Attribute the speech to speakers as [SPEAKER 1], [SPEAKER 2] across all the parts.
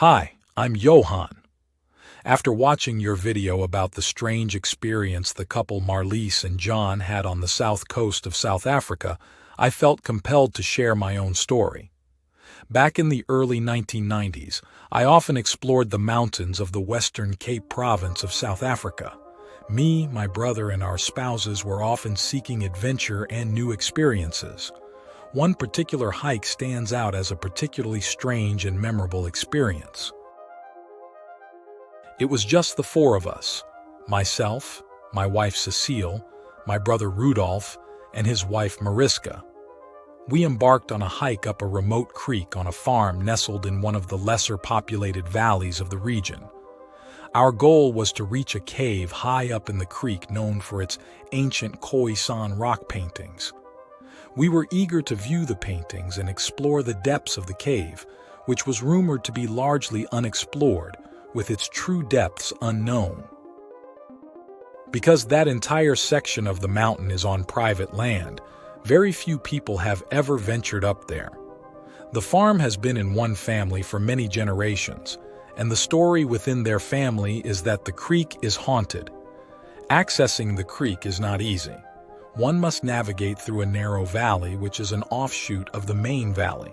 [SPEAKER 1] Hi, I'm Johan. After watching your video about the strange experience the couple Marlies and John had on the south coast of South Africa, I felt compelled to share my own story. Back in the early 1990s, I often explored the mountains of the Western Cape province of South Africa. Me, my brother, and our spouses were often seeking adventure and new experiences. One particular hike stands out as a particularly strange and memorable experience. It was just the four of us, myself, my wife Cecile, my brother Rudolph, and his wife Mariska. We embarked on a hike up a remote creek on a farm nestled in one of the lesser populated valleys of the region. Our goal was to reach a cave high up in the creek known for its ancient Khoisan rock paintings. We were eager to view the paintings and explore the depths of the cave, which was rumored to be largely unexplored, with its true depths unknown. Because that entire section of the mountain is on private land, very few people have ever ventured up there. The farm has been in one family for many generations, and the story within their family is that the creek is haunted. Accessing the creek is not easy. One must navigate through a narrow valley which is an offshoot of the main valley.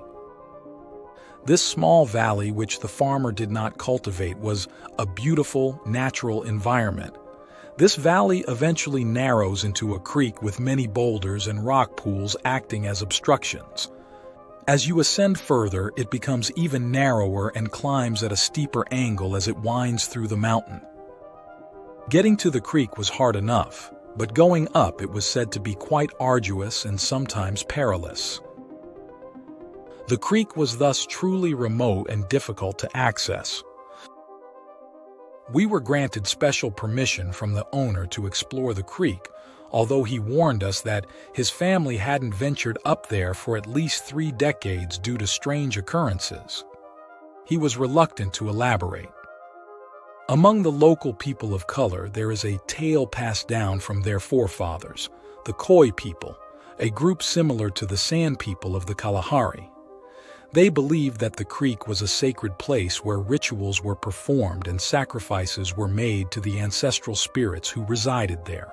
[SPEAKER 1] This small valley, which the farmer did not cultivate, was a beautiful, natural environment. This valley eventually narrows into a creek with many boulders and rock pools acting as obstructions. As you ascend further, it becomes even narrower and climbs at a steeper angle as it winds through the mountain. Getting to the creek was hard enough, but going up it was said to be quite arduous and sometimes perilous. The creek was thus truly remote and difficult to access. We were granted special permission from the owner to explore the creek, although he warned us that his family hadn't ventured up there for at least 3 decades due to strange occurrences. He was reluctant to elaborate. Among the local people of color, there is a tale passed down from their forefathers, the Khoi people, a group similar to the San people of the Kalahari. They believed that the creek was a sacred place where rituals were performed and sacrifices were made to the ancestral spirits who resided there.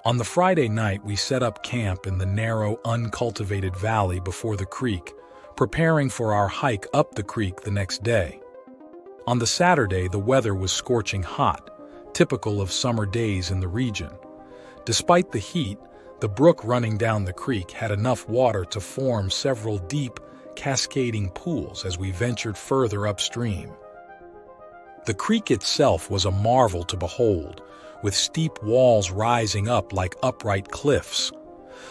[SPEAKER 1] On the Friday night, we set up camp in the narrow, uncultivated valley before the creek, preparing for our hike up the creek the next day. On the Saturday, the weather was scorching hot, typical of summer days in the region. Despite the heat, the brook running down the creek had enough water to form several deep, cascading pools as we ventured further upstream. The creek itself was a marvel to behold, with steep walls rising up like upright cliffs.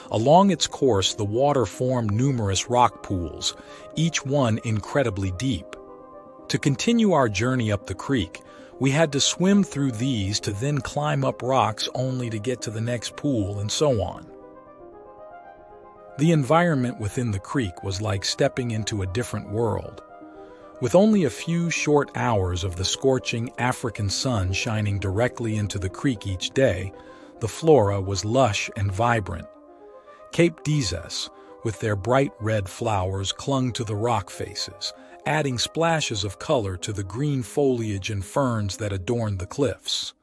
[SPEAKER 1] Along its course, the water formed numerous rock pools, each one incredibly deep. To continue our journey up the creek, we had to swim through these to then climb up rocks only to get to the next pool and so on. The environment within the creek was like stepping into a different world. With only a few short hours of the scorching African sun shining directly into the creek each day, the flora was lush and vibrant. Cape Dezes, with their bright red flowers, clung to the rock faces, adding splashes of color to the green foliage and ferns that adorned the cliffs.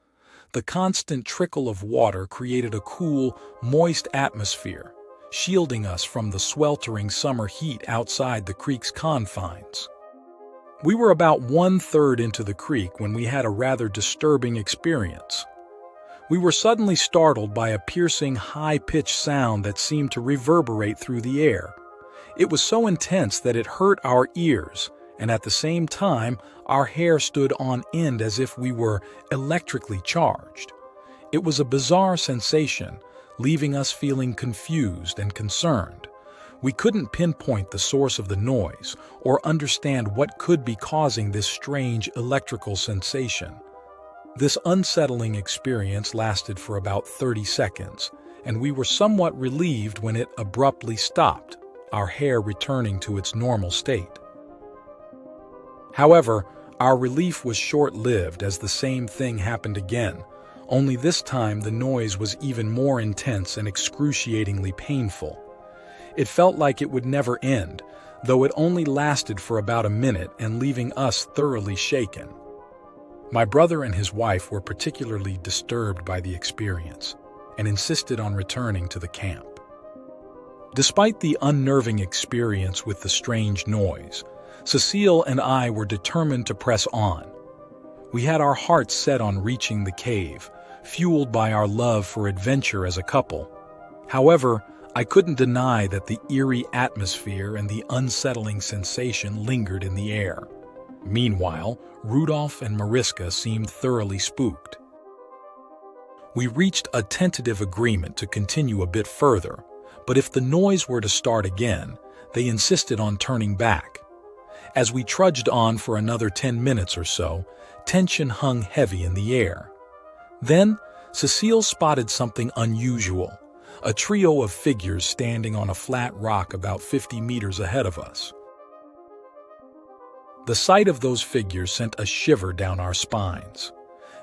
[SPEAKER 1] The constant trickle of water created a cool, moist atmosphere, shielding us from the sweltering summer heat outside the creek's confines. We were about 1/3 into the creek when we had a rather disturbing experience. We were suddenly startled by a piercing, high-pitched sound that seemed to reverberate through the air. It was so intense that it hurt our ears, and at the same time, our hair stood on end as if we were electrically charged. It was a bizarre sensation, leaving us feeling confused and concerned. We couldn't pinpoint the source of the noise or understand what could be causing this strange electrical sensation. This unsettling experience lasted for about 30 seconds, and we were somewhat relieved when it abruptly stopped, our hair returning to its normal state. However, our relief was short-lived as the same thing happened again, only this time the noise was even more intense and excruciatingly painful. It felt like it would never end, though it only lasted for about a minute and leaving us thoroughly shaken. My brother and his wife were particularly disturbed by the experience and insisted on returning to the camp. Despite the unnerving experience with the strange noise, Cecile and I were determined to press on. We had our hearts set on reaching the cave, fueled by our love for adventure as a couple. However, I couldn't deny that the eerie atmosphere and the unsettling sensation lingered in the air. Meanwhile, Rudolph and Mariska seemed thoroughly spooked. We reached a tentative agreement to continue a bit further, but if the noise were to start again, they insisted on turning back. As we trudged on for another 10 minutes or so, tension hung heavy in the air. Then, Cecile spotted something unusual, a trio of figures standing on a flat rock about 50 meters ahead of us. The sight of those figures sent a shiver down our spines.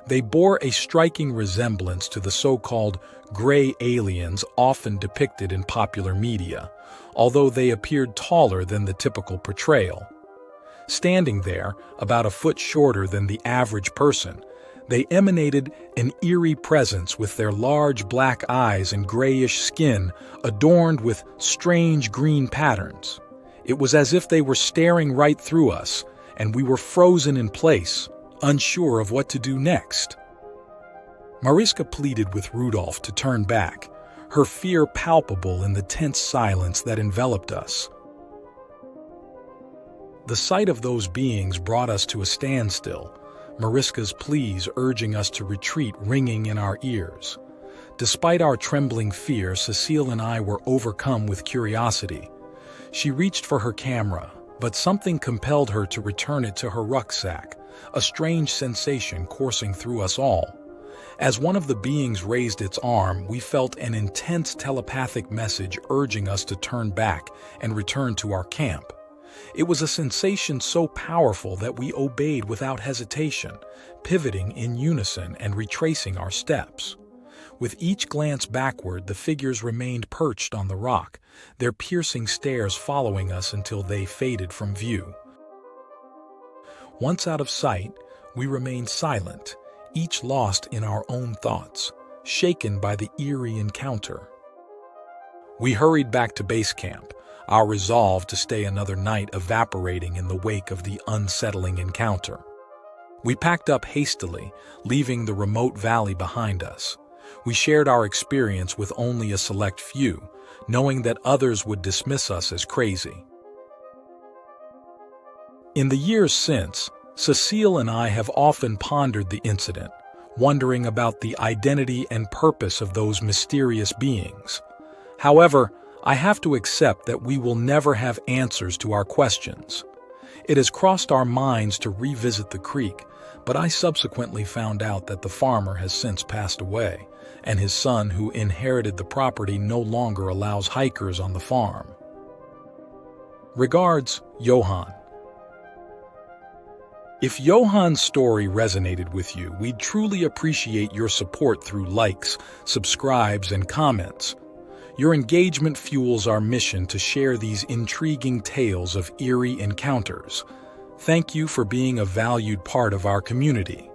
[SPEAKER 1] They bore a striking resemblance to the so-called gray aliens often depicted in popular media, although they appeared taller than the typical portrayal. Standing there, about a foot shorter than the average person, they emanated an eerie presence with their large black eyes and grayish skin adorned with strange green patterns. It was as if they were staring right through us, and we were frozen in place, unsure of what to do next. Mariska pleaded with Rudolph to turn back, her fear palpable in the tense silence that enveloped us. The sight of those beings brought us to a standstill, Mariska's pleas urging us to retreat ringing in our ears. Despite our trembling fear, Cecile and I were overcome with curiosity. She reached for her camera, but something compelled her to return it to her rucksack, a strange sensation coursing through us all. As one of the beings raised its arm, we felt an intense telepathic message urging us to turn back and return to our camp. It was a sensation so powerful that we obeyed without hesitation, pivoting in unison and retracing our steps. With each glance backward, the figures remained perched on the rock, their piercing stares following us until they faded from view. Once out of sight, we remained silent, each lost in our own thoughts, shaken by the eerie encounter. We hurried back to base camp, our resolve to stay another night evaporating in the wake of the unsettling encounter. We packed up hastily, leaving the remote valley behind us. We shared our experience with only a select few, knowing that others would dismiss us as crazy. In the years since, Cecile and I have often pondered the incident, wondering about the identity and purpose of those mysterious beings. However, I have to accept that we will never have answers to our questions. It has crossed our minds to revisit the creek, but I subsequently found out that the farmer has since passed away, and his son, who inherited the property, no longer allows hikers on the farm. Regards, Johan. If Johan's story resonated with you, we'd truly appreciate your support through likes, subscribes, and comments. Your engagement fuels our mission to share these intriguing tales of eerie encounters. Thank you for being a valued part of our community.